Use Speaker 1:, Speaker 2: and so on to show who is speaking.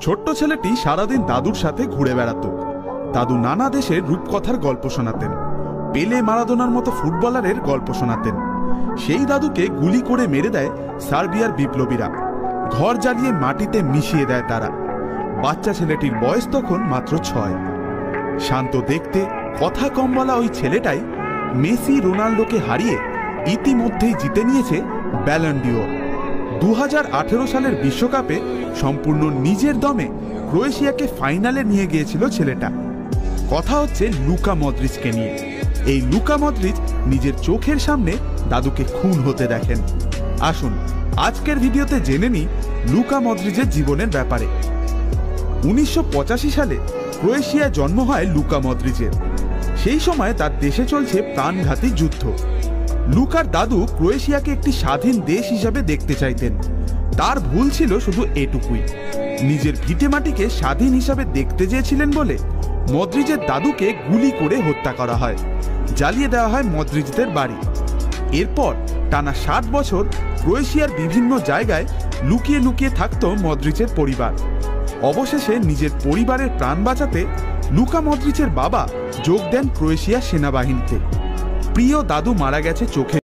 Speaker 1: ছোট্ট ছেলেটি সারাদিন দাদুর সাথে ঘুরে বেড়াতো। দাদু নানা দেশের রূপকথার গল্প শোনাতেন, পেলে মারাদোনার মতো ফুটবলারের গল্প শোনাতেন। সেই দাদুকে গুলি করে মেরে দেয় সার্বিয়ার বিপ্লবীরা, ঘর জ্বালিয়ে মাটিতে মিশিয়ে দেয় তারা। বাচ্চা ছেলেটির বয়স তখন মাত্র 6। শান্ত দেখতে, কথা কম বলা ওই ছেলেটাই মেসি রোনাল্ডোকে হারিয়ে ইতিমধ্যেই জিতে নিয়েছে ব্যালন ডিওর। 2018 সালের বিশ্বকাপে সম্পূর্ণ নিজের দমে ক্রোয়েশিয়াকে ফাইনালে নিয়ে গিয়েছিল ছেলেটা। কথা হচ্ছে লুকা মদ্রিচকে নিয়ে। এই লুকা মদ্রিচ নিজের চোখের সামনে দাদুকে খুন হতে দেখেন। আসুন আজকের ভিডিওতে জেনে নিই লুকা মদ্রিচের জীবনের ব্যাপারে। 1985 সালে ক্রোয়েশিয়ায় জন্ম হয় লুকা মদ্রিচের। সেই সময় তার দেশে চলছে প্রাণঘাতী যুদ্ধ। লুকার দাদু ক্রোয়েশিয়াকে একটি স্বাধীন দেশ হিসাবে দেখতে চাইতেন। তার ভুল ছিল শুধু এটুকুই, নিজের ভিটেমাটিকে স্বাধীন হিসাবে দেখতে চেয়েছিলেন বলে মদ্রিচের দাদুকে গুলি করে হত্যা করা হয়, জ্বালিয়ে দেওয়া হয় মদ্রিচদের বাড়ি। এরপর টানা 7 বছর ক্রোয়েশিয়ার বিভিন্ন জায়গায় লুকিয়ে লুকিয়ে থাকত মদ্রিচের পরিবার। অবশেষে নিজের পরিবারের প্রাণ বাঁচাতে লুকা মদ্রিচের বাবা যোগ দেন ক্রোয়েশিয়া সেনাবাহিনীতে। প্রিয় দাদু মারা গেছে চোখে